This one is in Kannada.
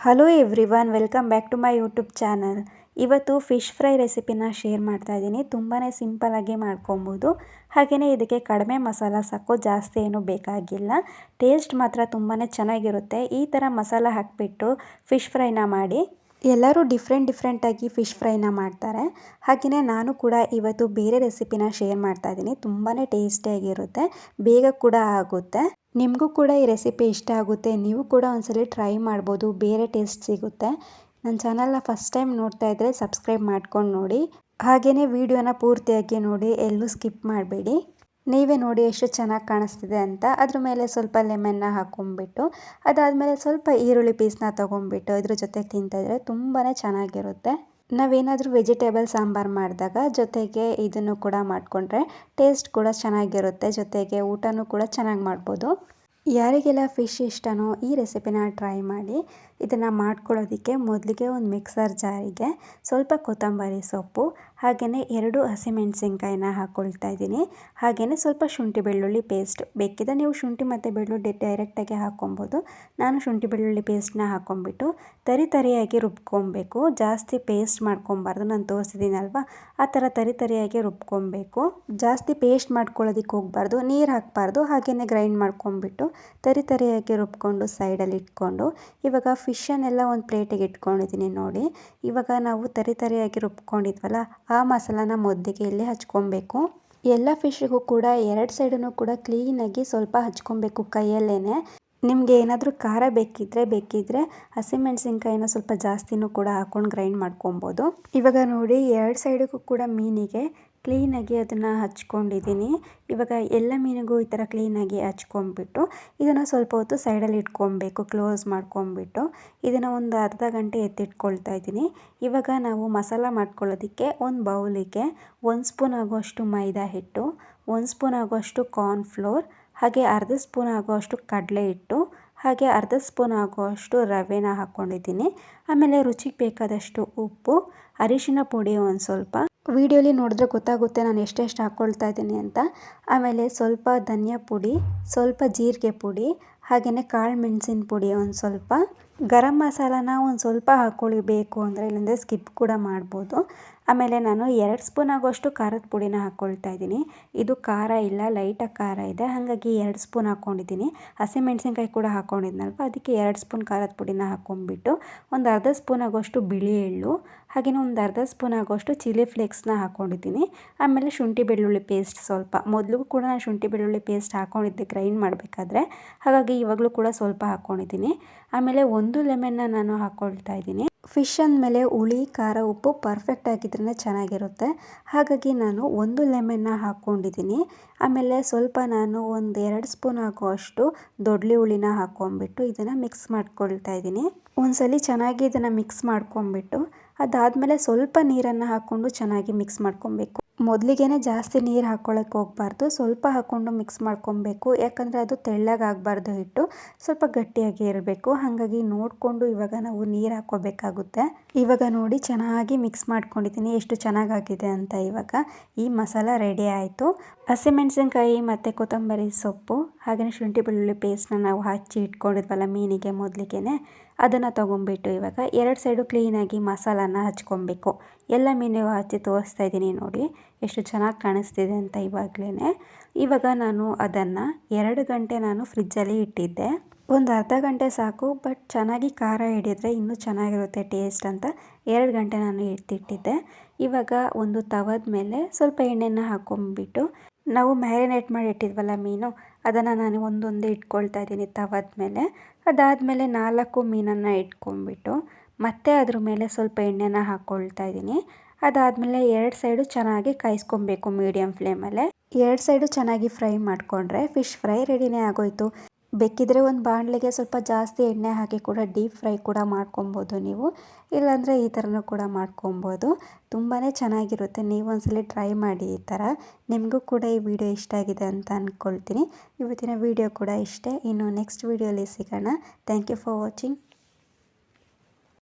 Hello everyone, welcome back to my YouTube channel. ಇವತ್ತು ಫಿಶ್ ಫ್ರೈ ರೆಸಿಪಿನ ಶೇರ್ ಮಾಡ್ತಾ ಇದ್ದೀನಿ. ತುಂಬಾ ಸಿಂಪಲಾಗಿ ಮಾಡ್ಕೊಬೋದು. ಹಾಗೆಯೇ ಇದಕ್ಕೆ ಕಡಿಮೆ ಮಸಾಲ ಸಾಕು, ಜಾಸ್ತಿ ಏನೂ ಬೇಕಾಗಿಲ್ಲ. ಟೇಸ್ಟ್ ಮಾತ್ರ ತುಂಬಾ ಚೆನ್ನಾಗಿರುತ್ತೆ. ಈ ಥರ ಮಸಾಲ ಹಾಕಿಬಿಟ್ಟು ಫಿಶ್ ಫ್ರೈನ ಮಾಡಿ. ಎಲ್ಲರೂ ಡಿಫ್ರೆಂಟಾಗಿ ಫಿಶ್ ಫ್ರೈನ ಮಾಡ್ತಾರೆ. ಹಾಗೆಯೇ ನಾನು ಕೂಡ ಇವತ್ತು ಬೇರೆ ರೆಸಿಪಿನ ಶೇರ್ ಮಾಡ್ತಾ ಇದ್ದೀನಿ. ತುಂಬಾ ಟೇಸ್ಟಿಯಾಗಿರುತ್ತೆ, ಬೇಗ ಕೂಡ ಆಗುತ್ತೆ. ನಿಮಗೂ ಕೂಡ ಈ ರೆಸಿಪಿ ಇಷ್ಟ ಆಗುತ್ತೆ. ನೀವು ಕೂಡ ಒಂದ್ಸಲ ಟ್ರೈ ಮಾಡ್ಬೋದು, ಬೇರೆ ಟೇಸ್ಟ್ ಸಿಗುತ್ತೆ. ನನ್ನ ಚಾನಲ್ನ ಫಸ್ಟ್ ಟೈಮ್ ನೋಡ್ತಾ ಇದ್ದರೆ ಸಬ್ಸ್ಕ್ರೈಬ್ ಮಾಡ್ಕೊಂಡು ನೋಡಿ. ಹಾಗೆಯೇ ವಿಡಿಯೋನ ಪೂರ್ತಿಯಾಗಿ ನೋಡಿ, ಎಲ್ಲೂ ಸ್ಕಿಪ್ ಮಾಡಬೇಡಿ. ನೀವೇ ನೋಡಿ ಎಷ್ಟು ಚೆನ್ನಾಗಿ ಕಾಣಿಸ್ತಿದೆ ಅಂತ. ಅದ್ರ ಮೇಲೆ ಸ್ವಲ್ಪ ಲೆಮನ್ನ ಹಾಕ್ಕೊಂಬಿಟ್ಟು, ಅದಾದಮೇಲೆ ಸ್ವಲ್ಪ ಈರುಳ್ಳಿ ಪೀಸ್ನ ತೊಗೊಂಬಿಟ್ಟು ಇದ್ರ ಜೊತೆಗೆ ತಿಂತಾಯಿದ್ರೆ ತುಂಬಾ ಚೆನ್ನಾಗಿರುತ್ತೆ. ನಾವೇನಾದರೂ ವೆಜಿಟೇಬಲ್ ಸಾಂಬಾರು ಮಾಡಿದಾಗ ಜೊತೆಗೆ ಇದನ್ನು ಕೂಡ ಮಾಡಿಕೊಂಡ್ರೆ ಟೇಸ್ಟ್ ಕೂಡ ಚೆನ್ನಾಗಿರುತ್ತೆ. ಜೊತೆಗೆ ಊಟನೂ ಕೂಡ ಚೆನ್ನಾಗಿ ಮಾಡ್ಬೋದು. ಯಾರಿಗೆಲ್ಲ ಫಿಶ್ ಇಷ್ಟನೋ ಈ ರೆಸಿಪಿನ ಟ್ರೈ ಮಾಡಿ. ಇದನ್ನು ಮಾಡ್ಕೊಳ್ಳೋದಕ್ಕೆ ಮೊದಲಿಗೆ ಒಂದು ಮಿಕ್ಸರ್ ಜಾರಿಗೆ ಸ್ವಲ್ಪ ಕೊತ್ತಂಬರಿ ಸೊಪ್ಪು, ಹಾಗೆಯೇ 2 ಹಸಿಮೆಣಸಿನ್ಕಾಯಿನ ಹಾಕ್ಕೊಳ್ತಾ ಇದ್ದೀನಿ. ಹಾಗೆಯೇ ಸ್ವಲ್ಪ ಶುಂಠಿ ಬೆಳ್ಳುಳ್ಳಿ ಪೇಸ್ಟ್. ಬೇಕಿದ್ದರೆ ನೀವು ಶುಂಠಿ ಮತ್ತು ಬೆಳ್ಳುಳ್ಳಿ ಡೈರೆಕ್ಟಾಗಿ ಹಾಕ್ಕೊಬೋದು. ನಾನು ಶುಂಠಿ ಬೆಳ್ಳುಳ್ಳಿ ಪೇಸ್ಟ್ನ ಹಾಕ್ಕೊಂಬಿಟ್ಟು ತರಿಯಾಗಿ ರುಬ್ಕೊಬೇಕು. ಜಾಸ್ತಿ ಪೇಸ್ಟ್ ಮಾಡ್ಕೊಬಾರ್ದು. ನಾನು ತೋರಿಸಿದ್ದೀನಲ್ವ, ಆ ಥರ ತರಿಯಾಗಿ ರುಬ್ಕೊಬೇಕು. ಜಾಸ್ತಿ ಪೇಸ್ಟ್ ಮಾಡ್ಕೊಳ್ಳೋದಕ್ಕೆ ಹೋಗಬಾರ್ದು, ನೀರು ಹಾಕಬಾರ್ದು. ಹಾಗೆಯೇ ಗ್ರೈಂಡ್ ಮಾಡ್ಕೊಂಬಿಟ್ಟು ತರಿಯಾಗಿ ರುಬ್ಕೊಂಡು ಸೈಡಲ್ಲಿ ಇಟ್ಕೊಂಡು, ಇವಾಗ ಫಿಶನ್ನೆಲ್ಲ ಒಂದು ಪ್ಲೇಟಿಗೆ ಇಟ್ಕೊಂಡಿದ್ದೀನಿ ನೋಡಿ. ಇವಾಗ ನಾವು ತರಿಯಾಗಿ ರುಬ್ಕೊಂಡಿದ್ವಲ್ಲ, ಆ ಮಸಾಲಾನ ಮೊದಲಿಗೆ ಇಲ್ಲಿ ಹಚ್ಕೊಬೇಕು. ಎಲ್ಲ ಫಿಶ್ಶಿಗೂ ಕೂಡ 2 ಸೈಡನ್ನು ಕೂಡ ಕ್ಲೀನಾಗಿ ಸ್ವಲ್ಪ ಹಚ್ಕೊಬೇಕು ಕೈಯಲ್ಲೇ. ನಿಮಗೆ ಏನಾದರೂ ಖಾರ ಬೇಕಿದ್ದರೆ ಹಸಿಮೆಣಸಿನ್ಕಾಯಿನ ಸ್ವಲ್ಪ ಜಾಸ್ತಿನೂ ಕೂಡ ಹಾಕ್ಕೊಂಡು ಗ್ರೈಂಡ್ ಮಾಡ್ಕೊಬೋದು. ಇವಾಗ ನೋಡಿ 2 ಸೈಡಿಗೂ ಕೂಡ ಮೀನಿಗೆ ಕ್ಲೀನಾಗಿ ಅದನ್ನು ಹಚ್ಕೊಂಡಿದ್ದೀನಿ. ಇವಾಗ ಎಲ್ಲ ಮೀನಿಗೂ ಈ ಥರ ಕ್ಲೀನಾಗಿ ಹಚ್ಕೊಂಬಿಟ್ಟು ಇದನ್ನು ಸ್ವಲ್ಪ ಹೊತ್ತು ಸೈಡಲ್ಲಿ ಇಟ್ಕೊಬೇಕು, ಕ್ಲೋಸ್ ಮಾಡ್ಕೊಂಬಿಟ್ಟು. ಇದನ್ನು ಒಂದು ಅರ್ಧ ಗಂಟೆ ಎತ್ತಿಟ್ಕೊಳ್ತಾ ಇದ್ದೀನಿ. ಇವಾಗ ನಾವು ಮಸಾಲ ಮಾಡ್ಕೊಳ್ಳೋದಕ್ಕೆ ಒಂದು ಬೌಲಿಗೆ 1 ಸ್ಪೂನ್ ಆಗುವಷ್ಟು ಮೈದಾ ಹಿಟ್ಟು, 1 ಸ್ಪೂನ್ ಆಗುವಷ್ಟು ಕಾರ್ನ್ಫ್ಲೋರ್, ಹಾಗೆ ಅರ್ಧ ಸ್ಪೂನ್ ಆಗುವಷ್ಟು ಕಡಲೆ ಹಿಟ್ಟು, ಹಾಗೆ ಅರ್ಧ ಸ್ಪೂನ್ ಆಗುವಷ್ಟು ರವೆನ ಹಾಕ್ಕೊಂಡಿದ್ದೀನಿ. ಆಮೇಲೆ ರುಚಿಗೆ ಬೇಕಾದಷ್ಟು ಉಪ್ಪು, ಅರಿಶಿನ ಪುಡಿ ಒಂದು ಸ್ವಲ್ಪ. ವಿಡಿಯೋಲಿ ನೋಡಿದ್ರೆ ಗೊತ್ತಾಗುತ್ತೆ ನಾನು ಎಷ್ಟೆಷ್ಟು ಹಾಕ್ಕೊಳ್ತಾ ಇದ್ದೀನಿ ಅಂತ. ಆಮೇಲೆ ಸ್ವಲ್ಪ ಧನಿಯಾ ಪುಡಿ, ಸ್ವಲ್ಪ ಜೀರಿಗೆ ಪುಡಿ, ಹಾಗೆಯೇ ಕಾಳು ಮೆಣಸಿನ ಪುಡಿ ಒಂದು ಸ್ವಲ್ಪ. ಗರಂ ಮಸಾಲಾನ ಒಂದು ಸ್ವಲ್ಪ ಹಾಕ್ಕೊಳ್ಳಿ ಬೇಕು ಅಂದರೆ, ಇಲ್ಲಾಂದರೆ ಸ್ಕಿಪ್ ಕೂಡ ಮಾಡ್ಬೋದು. ಆಮೇಲೆ ನಾನು 2 ಸ್ಪೂನ್ ಆಗುವಷ್ಟು ಖಾರದ ಪುಡಿನ ಹಾಕ್ಕೊಳ್ತಾ ಇದ್ದೀನಿ. ಇದು ಖಾರ ಇಲ್ಲ, ಲೈಟಾಗಿ ಖಾರ ಇದೆ, ಹಾಗಾಗಿ 2 ಸ್ಪೂನ್ ಹಾಕ್ಕೊಂಡಿದ್ದೀನಿ. ಹಸಿಮೆಣಸಿನ್ಕಾಯಿ ಕೂಡ ಹಾಕ್ಕೊಂಡಿದ್ನಲ್ವ, ಅದಕ್ಕೆ 2 ಸ್ಪೂನ್ ಖಾರದ ಪುಡಿನ ಹಾಕ್ಕೊಂಬಿಟ್ಟು ಒಂದು ಅರ್ಧ ಸ್ಪೂನ್ ಆಗುವಷ್ಟು ಬಿಳಿ ಎಳ್ಳು, ಹಾಗೆಯೇ ಒಂದು ಅರ್ಧ ಸ್ಪೂನ್ ಆಗುವಷ್ಟು ಚಿಲ್ಲಿ ಫ್ಲೇಕ್ಸ್ನ ಹಾಕ್ಕೊಂಡಿದ್ದೀನಿ. ಆಮೇಲೆ ಶುಂಠಿ ಬೆಳ್ಳುಳ್ಳಿ ಪೇಸ್ಟ್ ಸ್ವಲ್ಪ. ಮೊದಲು ಕೂಡ ನಾನು ಶುಂಠಿ ಬೆಳ್ಳುಳ್ಳಿ ಪೇಸ್ಟ್ ಹಾಕ್ಕೊಂಡಿದ್ದೆ ಗ್ರೈಂಡ್ ಮಾಡಬೇಕಾದ್ರೆ, ಹಾಗಾಗಿ ಇವಾಗಲೂ ಕೂಡ ಸ್ವಲ್ಪ ಹಾಕ್ಕೊಂಡಿದ್ದೀನಿ. ಆಮೇಲೆ 1 ಲೆಮನ್ನ ನಾನು ಹಾಕ್ಕೊಳ್ತಾ ಇದ್ದೀನಿ. ಫಿಶ್ ಅಂದಮೇಲೆ ಹುಳಿ, ಖಾರ, ಉಪ್ಪು ಪರ್ಫೆಕ್ಟ್ ಆಗಿದ್ರೇ ಚೆನ್ನಾಗಿರುತ್ತೆ. ಹಾಗಾಗಿ ನಾನು 1 ಲೆಮನ್ನ ಹಾಕ್ಕೊಂಡಿದ್ದೀನಿ. ಆಮೇಲೆ ಸ್ವಲ್ಪ ನಾನು ಒಂದು 2 ಸ್ಪೂನ್ ಆಗುವಷ್ಟು ದೊಡ್ಡಲಿ ಹುಳಿನ ಹಾಕ್ಕೊಂಬಿಟ್ಟು ಇದನ್ನು ಮಿಕ್ಸ್ ಮಾಡ್ಕೊಳ್ತಾ ಇದ್ದೀನಿ. ಒಂದ್ಸಲಿ ಚೆನ್ನಾಗಿ ಇದನ್ನು ಮಿಕ್ಸ್ ಮಾಡ್ಕೊಂಬಿಟ್ಟು ಅದಾದಮೇಲೆ ಸ್ವಲ್ಪ ನೀರನ್ನು ಹಾಕ್ಕೊಂಡು ಚೆನ್ನಾಗಿ ಮಿಕ್ಸ್ ಮಾಡ್ಕೊಬೇಕು. ಮೊದಲಿಗೆ ಜಾಸ್ತಿ ನೀರು ಹಾಕ್ಕೊಳ್ಳೋಕೆ ಹೋಗಬಾರ್ದು, ಸ್ವಲ್ಪ ಹಾಕ್ಕೊಂಡು ಮಿಕ್ಸ್ ಮಾಡ್ಕೊಬೇಕು. ಯಾಕಂದರೆ ಅದು ತೆಳ್ಳಗಾಗಬಾರ್ದು, ಹಿಟ್ಟು ಸ್ವಲ್ಪ ಗಟ್ಟಿಯಾಗಿ ಇರಬೇಕು. ಹಾಗಾಗಿ ನೋಡಿಕೊಂಡು ಇವಾಗ ನಾವು ನೀರು ಹಾಕ್ಕೋಬೇಕಾಗುತ್ತೆ. ಇವಾಗ ನೋಡಿ ಚೆನ್ನಾಗಿ ಮಿಕ್ಸ್ ಮಾಡ್ಕೊಂಡಿದ್ದೀನಿ, ಎಷ್ಟು ಚೆನ್ನಾಗಾಗಿದೆ ಅಂತ. ಇವಾಗ ಈ ಮಸಾಲ ರೆಡಿ ಆಯಿತು. ಹಸಿಮೆಣಸಿನ್ಕಾಯಿ ಮತ್ತು ಕೊತ್ತಂಬರಿ ಸೊಪ್ಪು, ಹಾಗೆಯೇ ಶುಂಠಿ ಬೆಳ್ಳುಳ್ಳಿ ಪೇಸ್ಟ್ನ ನಾವು ಹಚ್ಚಿ ಇಟ್ಕೊಂಡಿದ್ವಲ್ಲ ಮೀನಿಗೆ ಮೊದಲಿಗೆ, ಅದನ್ನು ತೊಗೊಂಬಿಟ್ಟು ಇವಾಗ 2 ಸೈಡು ಕ್ಲೀನಾಗಿ ಮಸಾಲಾನ ಹಚ್ಕೊಬೇಕು. ಎಲ್ಲ ಮೀನಿಗೂ ಹಚ್ಚಿ ತೋರಿಸ್ತಾ ಇದ್ದೀನಿ ನೋಡಿ ಎಷ್ಟು ಚೆನ್ನಾಗಿ ಕಾಣಿಸ್ತಿದೆ ಅಂತ ಇವಾಗಲೇ. ಇವಾಗ ನಾನು ಅದನ್ನು 2 ಗಂಟೆ ನಾನು ಫ್ರಿಜ್ಜಲ್ಲಿ ಇಟ್ಟಿದ್ದೆ. ಒಂದು ಅರ್ಧ ಗಂಟೆ ಸಾಕು, ಬಟ್ ಚೆನ್ನಾಗಿ ಖಾರ ಹಿಡಿದ್ರೆ ಇನ್ನೂ ಚೆನ್ನಾಗಿರುತ್ತೆ ಟೇಸ್ಟ್ ಅಂತ 2 ಗಂಟೆ ನಾನು ಎತ್ತಿಟ್ಟಿದ್ದೆ. ಇವಾಗ ಒಂದು ತವದ ಮೇಲೆ ಸ್ವಲ್ಪ ಎಣ್ಣೆನ ಹಾಕ್ಕೊಂಬಿಟ್ಟು ನಾವು ಮ್ಯಾರಿನೇಟ್ ಮಾಡಿ ಇಟ್ಟಿದ್ವಲ್ಲ ಮೀನು, ಅದನ್ನು ನಾನು ಒಂದೊಂದೇ ಇಟ್ಕೊಳ್ತಾ ಇದ್ದೀನಿ ತವದ ಮೇಲೆ. ಅದಾದಮೇಲೆ 4 ಮೀನನ್ನು ಇಟ್ಕೊಂಬಿಟ್ಟು ಮತ್ತೆ ಅದ್ರ ಮೇಲೆ ಸ್ವಲ್ಪ ಎಣ್ಣೆನ ಹಾಕ್ಕೊಳ್ತಾ ಇದ್ದೀನಿ. ಅದಾದಮೇಲೆ 2 ಸೈಡು ಚೆನ್ನಾಗಿ ಕಾಯಿಸ್ಕೊಬೇಕು ಮೀಡಿಯಮ್ ಫ್ಲೇಮಲ್ಲೇ. 2 ಸೈಡು ಚೆನ್ನಾಗಿ ಫ್ರೈ ಮಾಡಿಕೊಂಡ್ರೆ ಫಿಶ್ ಫ್ರೈ ರೆಡಿನೇ ಆಗೋಯ್ತು. ಬೇಕಿದ್ದರೆ ಒಂದು ಬಾಣಲೆಗೆ ಸ್ವಲ್ಪ ಜಾಸ್ತಿ ಎಣ್ಣೆ ಹಾಕಿ ಕೂಡ ಡೀಪ್ ಫ್ರೈ ಕೂಡ ಮಾಡ್ಕೊಬೋದು ನೀವು. ಇಲ್ಲಾಂದರೆ ಈ ಥರನೂ ಕೂಡ ಮಾಡ್ಕೊಬೋದು. ತುಂಬಾ ಚೆನ್ನಾಗಿರುತ್ತೆ. ನೀವು ಒಂದ್ಸಲ ಟ್ರೈ ಮಾಡಿ ಈ ಥರ. ನಿಮಗೂ ಕೂಡ ಈ ವಿಡಿಯೋ ಇಷ್ಟ ಆಗಿದೆ ಅಂತ ಅಂದ್ಕೊಳ್ತೀನಿ. ಇವತ್ತಿನ ವಿಡಿಯೋ ಕೂಡ ಇಷ್ಟೇ. ಇನ್ನು ನೆಕ್ಸ್ಟ್ ವಿಡಿಯೋಲಿ ಸಿಗೋಣ. Thank you for watching.